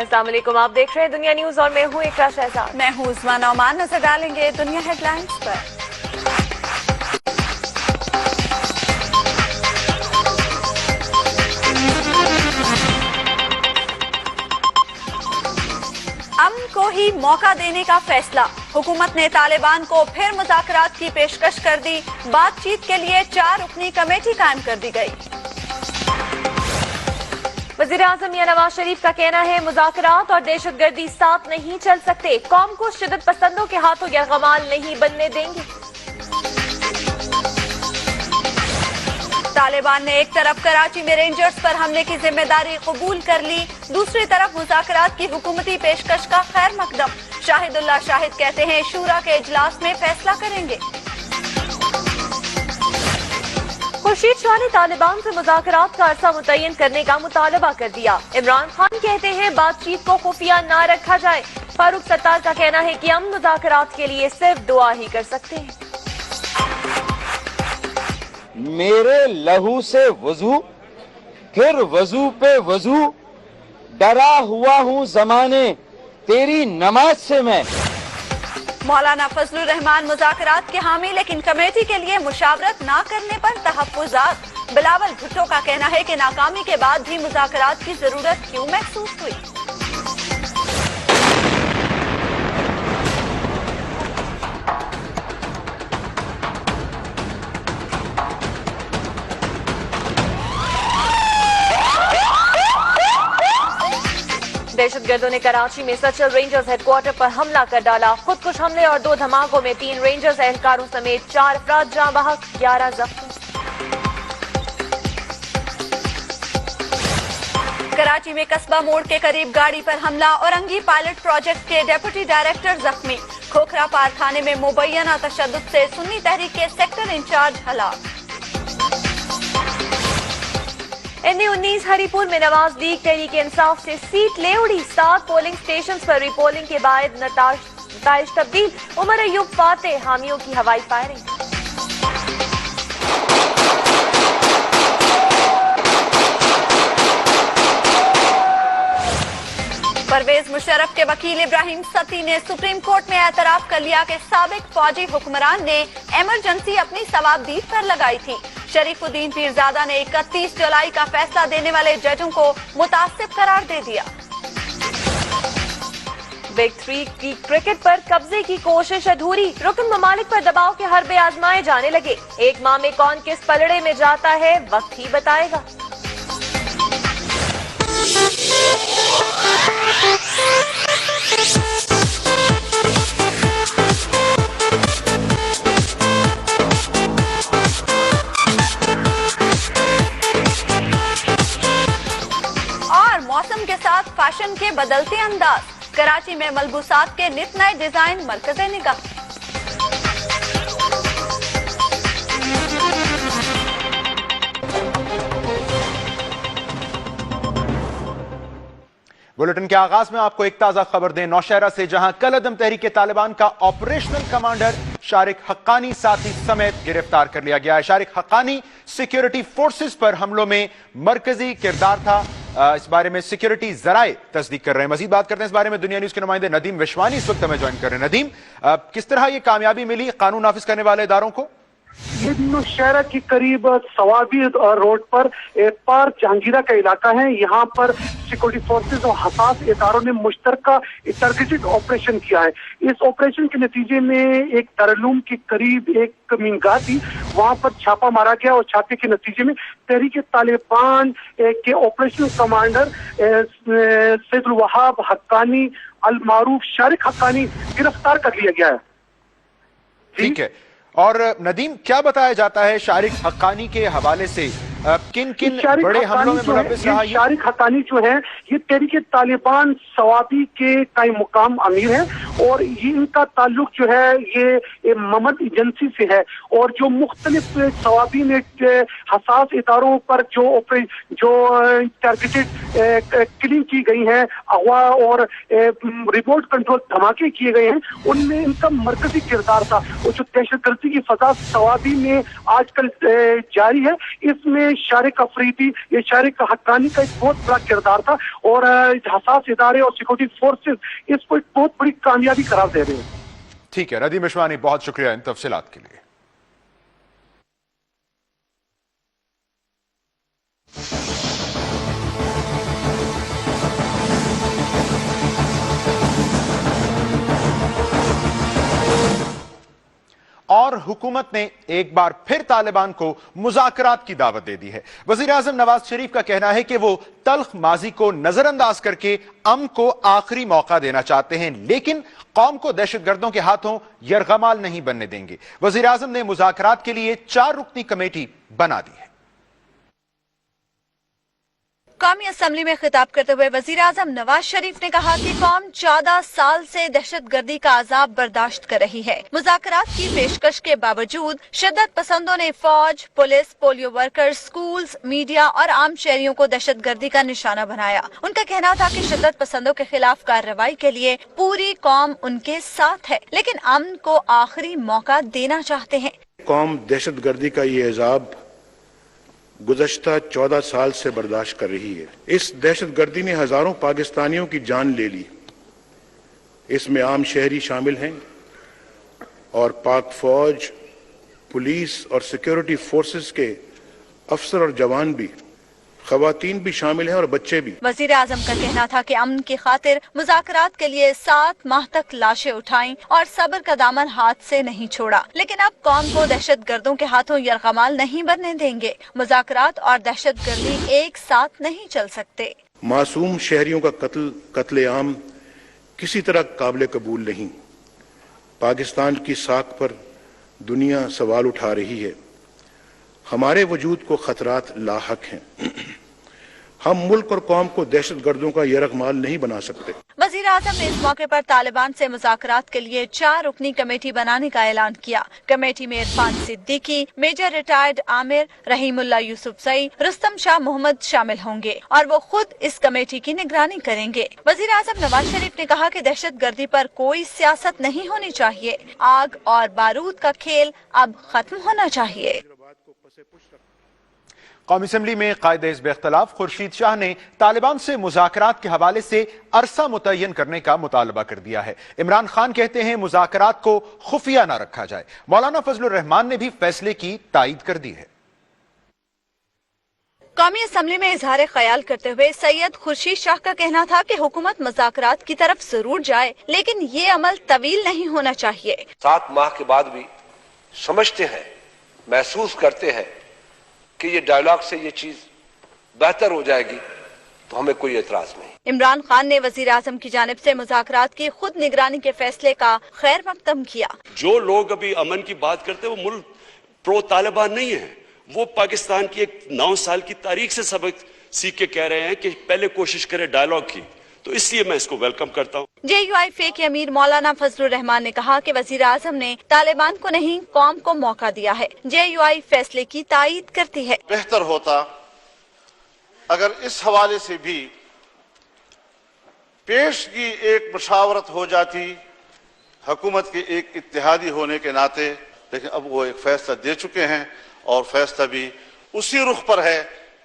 अस्सलाम वालेकुम, आप देख रहे हैं दुनिया न्यूज और मैं हूँ इकरा शहजाद। मैं हूँ उस्मा नौमान। नजर डालेंगे दुनिया हेडलाइंस पर। अमन को ही मौका देने का फैसला, हुकूमत ने तालिबान को फिर मुज़ाकरात की पेशकश कर दी। बातचीत के लिए 4 रुकनी कमेटी कायम कर दी गई। वज़ीर-ए-आज़म मियां नवाज शरीफ का कहना है मुज़ाकरात और दहशतगर्दी साथ नहीं चल सकते, कौम को शिद्दत पसंदों के हाथों यरगमाल नहीं बनने देंगे। तालिबान ने एक तरफ कराची में रेंजर्स पर हमले की जिम्मेदारी कबूल कर ली, दूसरी तरफ मुज़ाकरात की हुकूमती पेशकश का खैर मकदम। शाहिदुल्लाह शाहिद कहते हैं शूरा के इजलास में फैसला करेंगे। खुर्शीद शाह ने तालिबान से मुज़ाकरात का अरसा मुतय्यन करने का मुतालबा कर दिया। इमरान खान कहते हैं बातचीत को खुफिया ना रखा जाए। फारूक सत्तार का कहना है कि हम मुज़ाकरात के लिए सिर्फ दुआ ही कर सकते हैं। मेरे लहू से वजू फिर वजू पे वजू, डरा हुआ हूँ जमाने तेरी नमाज से मैं। मौलाना फजलुर रहमान मुज़ाकरात के हामी, लेकिन कमेटी के लिए मुशावरत ना करने पर तहफ़्फ़ुज़ात। बिलावल भुट्टो का कहना है कि नाकामी के बाद भी मुज़ाकरात की जरूरत क्यों महसूस हुई। दहशतगर्दों ने कराची में सचल रेंजर्स हेडक्वार्टर पर हमला कर डाला। खुदकुश हमले और 2 धमाकों में 3 रेंजर्स एहलकारों समेत 4 अफराद जाँ बहक, 11 जख्मी। कराची में कस्बा मोड़ के करीब गाड़ी पर हमला, औरंगी पायलट प्रोजेक्ट के डेप्यूटी डायरेक्टर जख्मी। खोखरा पार खाने में मुबैना तशद्दुद से सुन्नी तहरीक के सेक्टर इंचार्ज हलाक। NA-19 हरीपुर में नवाज लीग तहरीक इंसाफ से सीट ले उड़ी। 7 पोलिंग स्टेशन पर रिपोलिंग के बाद नताइज तब्दील। उमर अयूब फातेह, हामियों की हवाई फायरिंग। परवेज मुशर्रफ के वकील इब्राहिम सती ने सुप्रीम कोर्ट में एतराफ कर लिया कि साबिक फौजी हुक्मरान ने इमरजेंसी अपनी सवाबदीद पर लगाई थी। शरीफुद्दीन पीरजादा ने 31 जुलाई का फैसला देने वाले जजों को मुतासिब करार दे दिया। बिग 3 की क्रिकेट पर कब्जे की कोशिश अधूरी, रुकन ममालिक पर दबाव के हरबे आजमाए जाने लगे। एक माह में कौन किस पलड़े में जाता है वक्त ही बताएगा। और मौसम के साथ फैशन के बदलते अंदाज, कराची में मलबूसात के नित नए डिजाइन मरकज़े निगाह। बुलेटिन के आगाज में आपको एक ताजा खबर दें नौशहरा से, जहां कल अदम तहरीक तालिबान का ऑपरेशनल कमांडर शारिक हक्कानी साथी समेत गिरफ्तार कर लिया गया है। शारिक हक्कानी सिक्योरिटी फोर्सेस पर हमलों में मरकजी किरदार था। इस बारे में सिक्योरिटी जराए तस्दीक कर रहे हैं। मजीद बात करते हैं इस बारे में दुनिया न्यूज के नुमाइंदे नदीम विश्वानी इस वक्त हमें ज्वाइन कर रहे हैं। नदीम, किस तरह ये कामयाबी मिली कानून नाफिज करने वाले इदारों को? ये नौशहरा के करीब सवाबी रोड पर पार जहांगीरा का इलाका है। यहाँ पर सिक्योरिटी फोर्सेस और हसास इदारों ने मुश्तरका टारगेटेड ऑपरेशन किया है। इस ऑपरेशन के नतीजे में एक दारुल के करीब एक मीनगाह थी, वहाँ पर छापा मारा गया और छापे के नतीजे में तहरीक तालिबान के ऑपरेशनल कमांडर सैयदुल वहाब हक्कानी अल मारूफ शारिक हक्कानी गिरफ्तार कर लिया गया है। ठीक है। और नदीम, क्या बताया जाता है शारिक हक्कानी के हवाले से किन किन बड़े हमलों में मुलव्विस रहा? शारिक हक्कानी जो है ये तहरीक तालिबान सवाबी के कायम मुकाम अमीर है और ये इनका ताल्लुक जो है ये ममद एजेंसी से है। और जो मुख्तलिफ सवाबी में हसास इदारों पर जो टारगेटेड किलिंग की गई है, अगवा और रिमोट कंट्रोल धमाके किए गए हैं, उनमें इनका मरकजी किरदार था। और जो दहशतगर्दी की फसा सवाबी में आजकल जारी है, इसमें शारिक अफरीदी, ये शारिक हक्कानी का एक बहुत बड़ा किरदार था और हसास इदारे और सिक्योरिटी फोर्सेस इसको एक बहुत बड़ी कामयाबी करार दे रहे हैं। ठीक है नदीम अशवानी, बहुत शुक्रिया इन तफसीलात के लिए। और हुकूमत ने एक बार फिर तालिबान को मुज़ाकरात की दावत दे दी है। वज़ीर आज़म नवाज शरीफ का कहना है कि वो तल्ख माजी को नजरअंदाज करके अमन को आखिरी मौका देना चाहते हैं, लेकिन कौम को दहशतगर्दों के हाथों यरगमाल नहीं बनने देंगे। वज़ीर आज़म ने मुज़ाकरात के लिए 4 रुकनी कमेटी बना दी है। कौमी असम्बली में खिताब करते हुए वजीर आजम नवाज शरीफ ने कहा कि कौम 14 साल से दहशतगर्दी का अजाब बर्दाश्त कर रही है। मुज़ाकरात की पेशकश के बावजूद शिद्दत पसंदों ने फौज, police, polio workers, schools, media और आम शहरियों को दहशतगर्दी का निशाना बनाया। उनका कहना था कि शिद्दत पसंदों के खिलाफ कार्रवाई के लिए पूरी कौम उनके साथ है, लेकिन अमन को आखिरी मौका देना चाहते हैं। कौम दहशतगर्दी का ये अजाब गुज़श्ता 14 साल से बर्दाश्त कर रही है। इस दहशतगर्दी ने हजारों पाकिस्तानियों की जान ले ली। इसमें आम शहरी शामिल हैं और पाक फौज, पुलिस और सिक्योरिटी फोर्सेस के अफसर और जवान भी, खवातीन भी शामिल हैं और बच्चे भी। वजीर आजम का कहना था कि अमन की खातिर मुज़ाकरात के लिए 7 माह तक लाशें उठाई और सब्र का दामन हाथ से नहीं छोड़ा, लेकिन अब कौम को दहशतगर्दों के हाथों यरगमाल नहीं बनने देंगे। मुज़ाकरात और दहशतगर्दी एक साथ नहीं चल सकते। मासूम शहरियों का कत्लेआम किसी तरह काबिल कबूल नहीं। पाकिस्तान की साख पर दुनिया सवाल उठा रही है। हमारे वजूद को खतरात लाहक हैं। हम मुल्क और कौम को दहशतगर्दों का यरगमाल नहीं बना सकते। वजीर आजम ने इस मौके पर तालिबान से मुज़ाकरात के लिए 4 रुकनी कमेटी बनाने का ऐलान किया। कमेटी में इरफान सिद्दीकी, मेजर रिटायर्ड आमिर, रहीमुल्लाह यूसुफजई, रुस्तम शाह मोहम्मद शामिल होंगे और वो खुद इस कमेटी की निगरानी करेंगे। वजीर आजम नवाज शरीफ ने कहा कि दहशतगर्दी पर कोई सियासत नहीं होनी चाहिए। आग और बारूद का खेल अब खत्म होना चाहिए। कौमी असम्बली में कायदे हिज़्ब इख्तिलाफ खुर्शीद शाह ने तालिबान से मुज़ाकरात के हवाले से अरसा मुतय्यन करने का मुतालबा कर दिया है। इमरान खान कहते हैं मुज़ाकरात को खुफिया न रखा जाए। मौलाना फजलुर रहमान ने भी फैसले की तायीद कर दी है। कौमी असम्बली में इजहार ख्याल करते हुए सैयद खुर्शीद शाह का कहना था कि हुकूमत मुज़ाकरात की तरफ जरूर जाए, लेकिन ये अमल तवील नहीं होना चाहिए। 7 माह के बाद भी समझते हैं, महसूस करते हैं कि ये डायलॉग से ये चीज बेहतर हो जाएगी तो हमें कोई एतराज नहीं। इमरान खान ने वजीर आजम की जानिब से मुज़ाकरात की खुद निगरानी के फैसले का खैर मकदम किया। जो लोग अभी अमन की बात करते हैं वो मुल्क प्रो तालिबान नहीं है। वो पाकिस्तान की एक 9 साल की तारीख से सबक सीख के कह रहे हैं कि पहले कोशिश करें डायलॉग की, तो इसलिए मैं इसको वेलकम करता हूँ। JUIF के अमीर मौलाना फजलुर रहमान ने कहा कि वजीर आजम ने तालिबान को नहीं कौम को मौका दिया है। JUI फैसले की तायीद करती है। बेहतर होता अगर इस हवाले से भी पेश की एक मुशावरत हो जाती हुकूमत के एक इत्तेहादी होने के नाते, लेकिन अब वो एक फैसला दे चुके हैं और फैसला भी उसी रुख पर है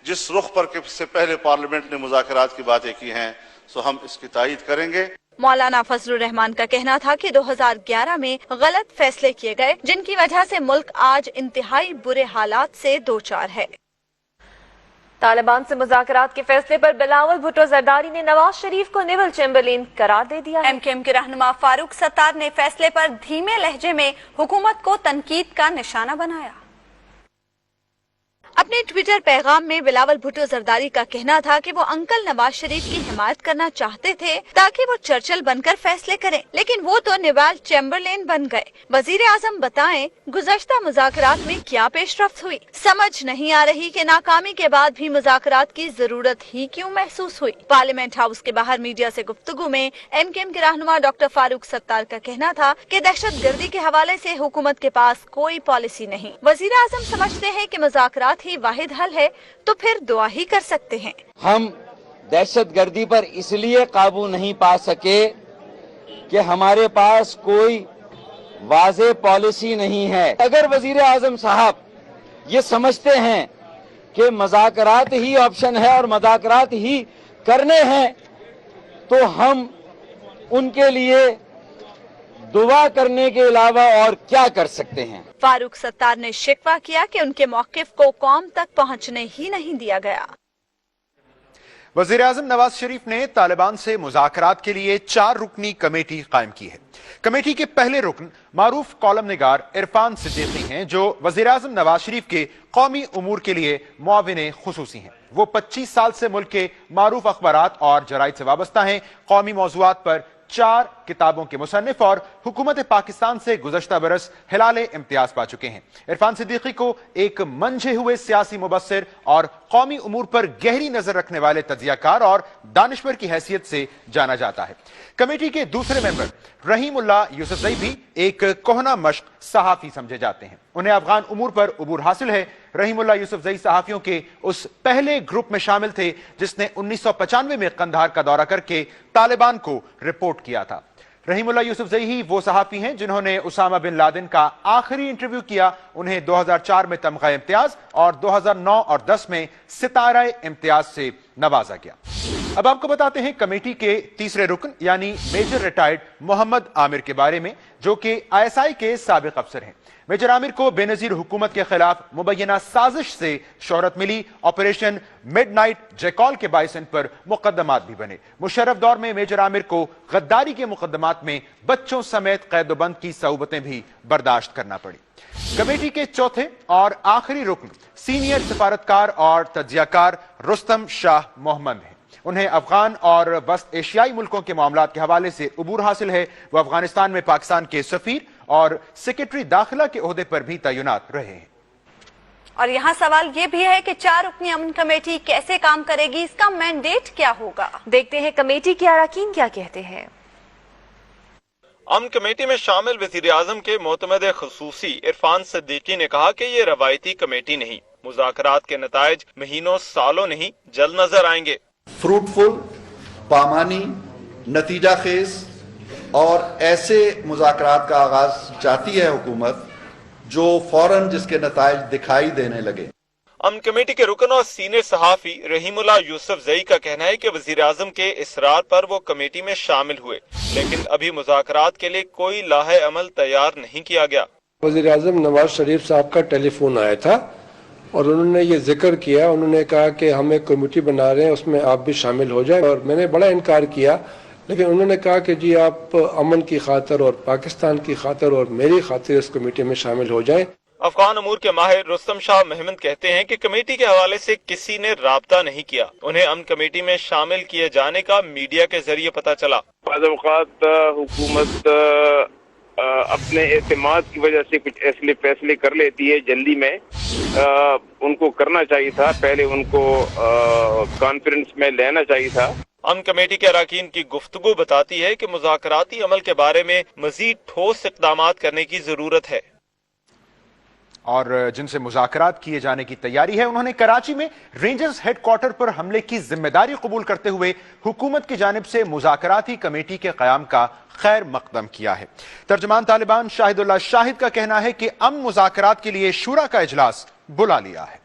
जिस रुख पर से पहले पार्लियामेंट ने मुज़ाकरात की बातें की हैं, सो हम इसकी तायीद करेंगे। मौलाना फजलुर रहमान का कहना था कि 2011 में गलत फैसले किए गए, जिनकी वजह से मुल्क आज इंतहाई बुरे हालात से दो-चार है। तालिबान से मुज़ाकरात के फैसले पर बिलावल भुट्टो जरदारी ने नवाज शरीफ को नेवल चैम्बरलेन करार दे दिया है। MKM के रहनुमा फारूक सत्तार ने फैसले पर धीमे लहजे में हुकूमत को तनकीद का निशाना बनाया। अपने ट्विटर पैगाम में बिलावल भुट्टो जरदारी का कहना था कि वो अंकल नवाज शरीफ की हिमायत करना चाहते थे ताकि वो चर्चिल बनकर फैसले करें, लेकिन वो तो नेवल चैम्बरलेन बन गए। वजीर आजम बताएं गुज़श्ता मुज़ाकरात में क्या पेशरफ्त हुई। समझ नहीं आ रही कि नाकामी के बाद भी मुज़ाकरात की जरूरत ही क्यों महसूस हुई। पार्लियामेंट हाउस के बाहर मीडिया से गुफ्तगू में MKM के रहनुमा डॉक्टर फारूक सत्तार का कहना था कि दहशतगर्दी के हवाले से हुकूमत के पास कोई पॉलिसी नहीं। वजीर आजम समझते हैं कि मुज़ाकरात ही वाहिद हल है, तो फिर दुआ ही कर सकते हैं। हम दहशतगर्दी पर इसलिए काबू नहीं पा सके कि हमारे पास कोई वाज़ेह पॉलिसी नहीं है। अगर वजीर आजम साहब ये समझते हैं کہ مذاکرات ہی آپشن ہے اور مذاکرات ہی کرنے ہیں تو ہم ان کے لیے دعا کرنے کے علاوہ اور کیا کر سکتے ہیں۔ فاروق ستار نے شکوہ کیا کہ ان کے موقف کو قوم تک پہنچنے ہی نہیں دیا گیا۔ وزیر اعظم نواز شریف نے طالبان سے مذاکرات کے لیے 4 رکنی کمیٹی قائم کی ہے۔ کمیٹی کے پہلے رکن معروف کالم نگار عرفان صدیقی ہیں، جو وزیر اعظم نواز شریف کے قومی امور کے لیے معاون خصوصی ہیں۔ وہ 25 سال سے ملک کے معروف اخبارات اور جرائد سے وابستہ ہیں۔ قومی موضوعات پر 4 کتابوں کے مصنف اور حکومت پاکستان سے گزشتہ برس ہلال امتیاز پا چکے ہیں۔ عرفان صدیقی کو ایک منجھے ہوئے سیاسی مبصر اور قومی امور پر گہری نظر رکھنے والے تجزیہ کار اور دانشور کی حیثیت سے جانا جاتا ہے۔ کمیٹی کے دوسرے ممبر رحیم اللہ یوسفزئی بھی ایک کہنہ مشق صحافی سمجھے جاتے ہیں۔ انہیں افغان امور پر عبور حاصل ہے۔ رحیم اللہ یوسفزئی صحافیوں کے اس پہلے گروپ میں شامل تھے جس نے 1995 میں قندھار کا دورہ کر کے طالبان کو رپورٹ کیا تھا۔ رحیم اللہ یوسفزئی ہی وہ صحافی ہیں جنہوں نے اسامہ بن لادن کا آخری انٹرویو کیا۔ انہیں 2004 میں تمغہ امتیاز اور 2009 اور 10 میں ستارہ امتیاز سے نوازا گیا۔ اب آپ کو بتاتے ہیں کمیٹی کے تیسرے رکن یعنی میجر ریٹائرڈ محمد عامر کے بارے میں، جو کہ ISI کے سابق افسر ہیں۔ میجر عامر کو بے نظیر حکومت کے خلاف مبینہ سازش سے شہرت ملی۔ آپریشن مڈ نائٹ جیکال کے باعث ان پر مقدمات بھی بنے۔ مشرف دور میں میجر عامر کو غداری کے مقدمات میں بچوں سمیت قید و بند کی صعوبتیں بھی برداشت کرنا پڑی۔ کمیٹی کے چوتھے اور آخری رکن سینئر سفارتکار اور تجزیہ کار رستم شاہ محمد ہیں۔ انہیں افغان اور وسط ایشیائی ملکوں کے معاملات کے حوالے سے عبور حاصل ہے۔ وہ افغانستان میں پاکستان کے سفیر اور سیکرٹری داخلہ کے عہدے پر بھی تعینات رہے ہیں۔ اور یہاں سوال یہ بھی ہے کہ 4 رکنی امن کمیٹی کیسے کام کرے گی، اس کا مینڈیٹ کیا ہوگا؟ دیکھتے ہیں کمیٹی کے اراکین کیا کہتے ہیں۔ امن کمیٹی میں شامل وزیر اعظم کے معتمد خصوصی عرفان صدیقی نے کہا کہ یہ روایتی کمیٹی نہیں، مذاکرات کے نتائج مہینوں سالوں نہیں جلد نظر آئیں گے۔ فروٹفل، پامانی، نتیجہ خیز اور ایسے مذاکرات کا آغاز چاہتی ہے حکومت جو فوراً جس کے نتائج دکھائی دینے لگے۔ امن کمیٹی کے رکن اور سینئر صحافی رحیم اللہ یوسفزئی کا کہنا ہے کہ وزیر اعظم کے اصرار پر وہ کمیٹی میں شامل ہوئے، لیکن ابھی مذاکرات کے لیے کوئی لاہے عمل تیار نہیں کیا گیا۔ وزیر اعظم نواز شریف صاحب کا ٹیلی فون آیا تھا اور انہوں نے یہ ذکر کیا، انہوں نے کہا کہ ہم ایک کمیٹی بنا رہے ہیں، اس میں آپ بھی شامل ہو جائیں، اور میں نے بڑا انکار کیا، لیکن انہوں نے کہا کہ جی آپ امن کی خاطر اور پاکستان کی خاطر اور میری خاطر اس کمیٹی میں شامل ہو جائیں۔ افغان امور کے ماہر رستم شاہ محمد کہتے ہیں کہ کمیٹی کے حوالے سے کسی نے رابطہ نہیں کیا، انہیں امن کمیٹی میں شامل کیے جانے کا میڈیا کے ذریعے پتہ چلا۔ بعض اوقات حکومت اپنے اعتماد کی وجہ سے کچھ ایسے فیصلے کر لیتی ہے جلدی میں، ان کو کرنا چاہیے تھا، پہلے ان کو کانفرنس میں لینا چاہیے تھا۔ امن کمیٹی کے اراکین کی گفتگو بتاتی ہے کہ مذاکراتی عمل کے بارے میں مزید ٹھوس اقدامات کرنے کی ضرورت ہے، اور جن سے مذاکرات کیے جانے کی تیاری ہے۔ انہوں نے کراچی میں رینجرز ہیڈ کوارٹر پر حملے کی ذمہ داری قبول کرتے ہوئے حکومت کی جانب سے مذاکراتی کمیٹی کے قیام کا خیر مقدم کیا ہے۔ ترجمان طالبان شاہد اللہ شاہد کا کہنا ہے کہ امن مذاکرات کے لیے شورا کا اجلاس بلا لیا ہے۔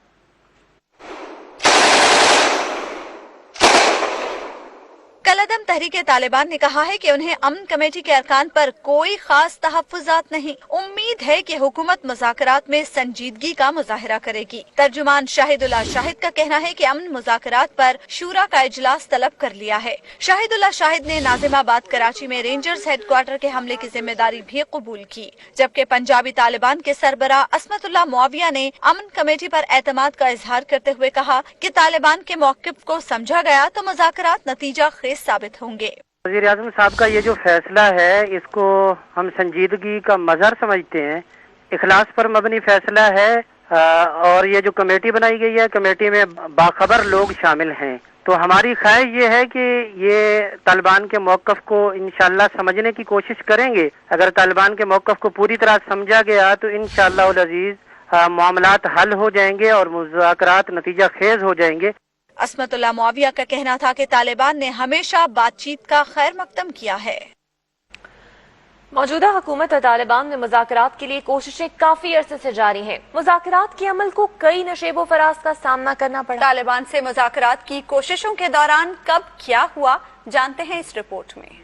کالعدم تحریک طالبان نے کہا ہے کہ انہیں امن کمیٹی کے ارکان پر کوئی خاص تحفظات نہیں، امید ہے کہ حکومت مذاکرات میں سنجیدگی کا مظاہرہ کرے گی۔ ترجمان شاہد اللہ شاہد کا کہنا ہے کہ امن مذاکرات پر شورا کا اجلاس طلب کر لیا ہے۔ شاہد اللہ شاہد نے ناظم آباد کراچی میں رینجرز ہیڈ کوارٹر کے حملے کی ذمہ داری بھی قبول کی، جبکہ پنجابی طالبان کے سربراہ عصمت اللہ معاویہ نے امن کمیٹی پر اعتماد کا اظہار کرتے ہوئے کہا کہ طالبان کے موقف کو سمجھا گیا تو مذاکرات نتیجہ خیز ثابت ہوں گے۔ وزیر اعظم صاحب کا یہ جو فیصلہ ہے اس کو ہم سنجیدگی کا مظہر سمجھتے ہیں، اخلاص پر مبنی فیصلہ ہے، اور یہ جو کمیٹی بنائی گئی ہے کمیٹی میں باخبر لوگ شامل ہیں، تو ہماری خواہش یہ ہے کہ یہ طالبان کے موقف کو انشاءاللہ سمجھنے کی کوشش کریں گے۔ اگر طالبان کے موقف کو پوری طرح سمجھا گیا تو انشاءاللہ العزیز معاملات حل ہو جائیں گے اور مذاکرات نتیجہ خیز ہو جائیں گے۔ عصمت اللہ معاویہ کا کہنا تھا کہ طالبان نے ہمیشہ بات چیت کا خیر مقدم کیا ہے۔ موجودہ حکومت اور طالبان میں مذاکرات کے لیے کوششیں کافی عرصے سے جاری ہیں۔ مذاکرات کے عمل کو کئی نشیب و فراز کا سامنا کرنا پڑا۔ طالبان سے مذاکرات کی کوششوں کے دوران کب کیا ہوا، جانتے ہیں اس رپورٹ میں۔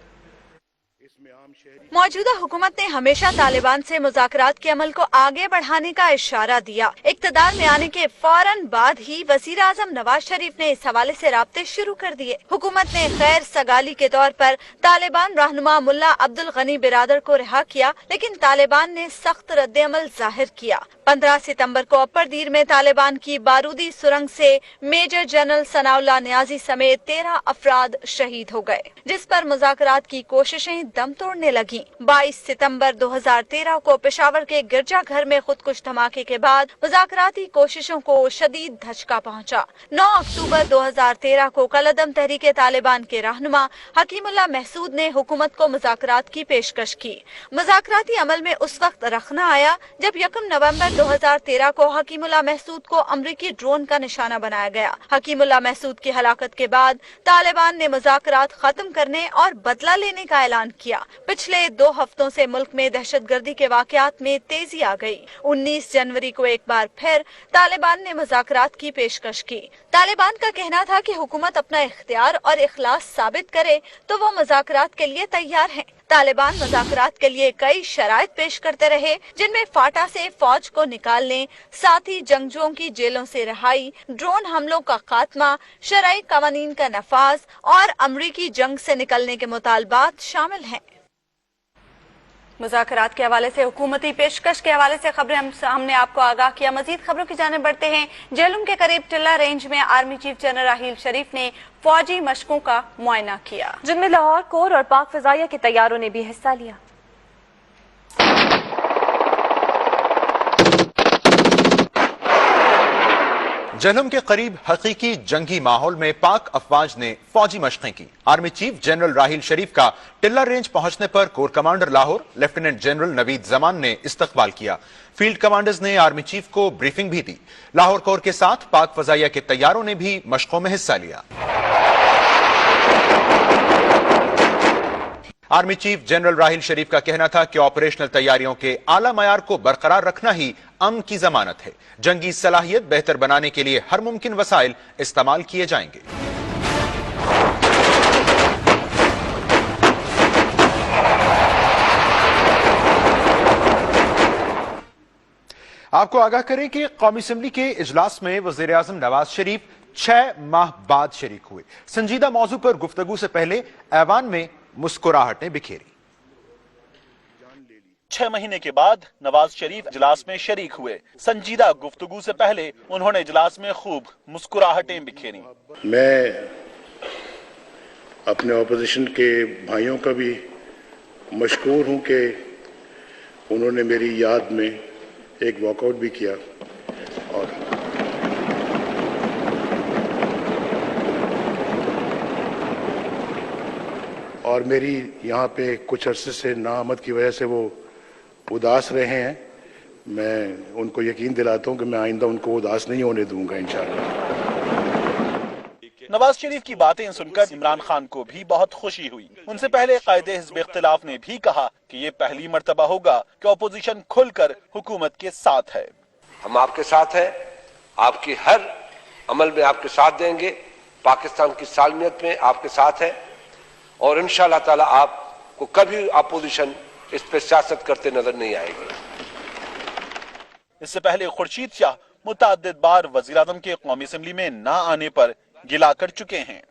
موجودہ حکومت نے ہمیشہ طالبان سے مذاکرات کے عمل کو آگے بڑھانے کا اشارہ دیا۔ اقتدار میں آنے کے فوراً بعد ہی وزیر اعظم نواز شریف نے اس حوالے سے رابطے شروع کر دیے۔ حکومت نے خیر سگالی کے طور پر طالبان رہنما ملا عبد الغنی برادر کو رہا کیا، لیکن طالبان نے سخت رد عمل ظاہر کیا۔ 15 ستمبر کو اپر دیر میں طالبان کی بارودی سرنگ سے میجر جنرل ثناء اللہ نیازی سمیت 13 افراد شہید ہو گئے، جس پر مذاکرات کی کوششیں دم توڑنے لگیں۔ 22 ستمبر 2013 کو پشاور کے گرجا گھر میں خودکش دھماکے کے بعد مذاکراتی کوششوں کو شدید دھچکا پہنچا۔ 9 اکتوبر 2013 کو کالعدم تحریک طالبان کے رہنما حکیم اللہ محسود نے حکومت کو مذاکرات کی پیشکش کی۔ مذاکراتی عمل میں اس وقت رخنا آیا جب 1 نومبر 2013 کو حکیم اللہ محسود کو امریکی ڈرون کا نشانہ بنایا گیا۔ حکیم اللہ محسود کی ہلاکت کے بعد طالبان نے مذاکرات ختم کرنے اور بدلہ لینے کا اعلان کیا۔ پچھلے 2 ہفتوں سے ملک میں دہشت گردی کے واقعات میں تیزی آ گئی۔ 19 جنوری کو ایک بار پھر طالبان نے مذاکرات کی پیشکش کی۔ طالبان کا کہنا تھا کہ حکومت اپنا اختیار اور اخلاص ثابت کرے تو وہ مذاکرات کے لیے تیار ہیں۔ طالبان مذاکرات کے لیے کئی شرائط پیش کرتے رہے، جن میں فاٹا سے فوج کو نکالنے، ساتھی جنگجوؤں کی جیلوں سے رہائی، ڈرون حملوں کا خاتمہ، شرعی قوانین کا نفاذ اور امریکی جنگ سے نکلنے کے مطالبات شامل ہیں۔ مذاکرات کے حوالے سے حکومتی پیشکش کے حوالے سے خبریں ہم نے آپ کو آگاہ کیا۔ مزید خبروں کی جانب بڑھتے ہیں۔ جیلم کے قریب ٹلہ رینج میں آرمی چیف جنرل راحیل شریف نے فوجی مشقوں کا معائنہ کیا، جن میں لاہور کور اور پاک فضائیہ کے طیاروں نے بھی حصہ لیا۔ جہلم کے قریب حقیقی جنگی ماحول میں پاک افواج نے فوجی مشقیں کی۔ Army chief general Raheel Sharif کا ٹلہ رینج پہنچنے پر corps commander Lahore lieutenant general Naveed Zaman نے استقبال کیا۔ فیلڈ کمانڈرز نے آرمی چیف کو بریفنگ بھی دی۔ لاہور کور کے ساتھ پاک فضائیہ کے طیاروں نے بھی مشقوں میں حصہ لیا۔ Army chief general Raheel Sharif کا کہنا تھا کہ آپریشنل تیاریوں کے اعلیٰ معیار کو برقرار رکھنا ہی امن کی ضمانت ہے۔ جنگی صلاحیت بہتر بنانے کے لیے ہر ممکن وسائل استعمال کیے جائیں گے۔ آپ کو آگاہ کریں کہ قومی اسمبلی کے اجلاس میں وزیر اعظم نواز شریف 6 ماہ بعد شریک ہوئے۔ سنجیدہ موضوع پر گفتگو سے پہلے ایوان میں مسکراہٹیں بکھیری۔ 6 مہینے کے بعد نواز شریف اجلاس میں شریک ہوئے۔ سنجیدہ گفتگو سے پہلے انہوں نے اجلاس میں خوب مسکراہٹیں بکھیری۔ میں اپنے اپوزیشن کے بھائیوں کا بھی مشکور ہوں کہ انہوں نے میری یاد میں ایک واک آؤٹ بھی کیا اور میری یہاں پہ کچھ عرصے سے ناآمد کی وجہ سے وہ اداس رہے ہیں۔ میں ان کو یقین دلاتا ہوں کہ میں آئندہ ان کو اداس نہیں ہونے دوں گا انشاءاللہ۔ نواز شریف کی باتیں سن کر عمران خان کو بھی بہت خوشی ہوئی۔ ان سے پہلے قائد حزب اختلاف نے بھی کہا کہ یہ پہلی مرتبہ ہوگا کہ اپوزیشن کھل کر حکومت کے ساتھ ہے۔ ہم آپ کے ساتھ ہیں، آپ کی ہر عمل میں آپ کے ساتھ دیں گے، پاکستان کی سالمیت میں آپ کے ساتھ ہے، اور انشاءاللہ تعالی آپ کو کبھی اپوزیشن اس پہ سیاست کرتے نظر نہیں آئے گی۔ اس سے پہلے خورشید شاہ متعدد بار وزیر اعظم کے قومی اسمبلی میں نہ آنے پر گلہ کر چکے ہیں۔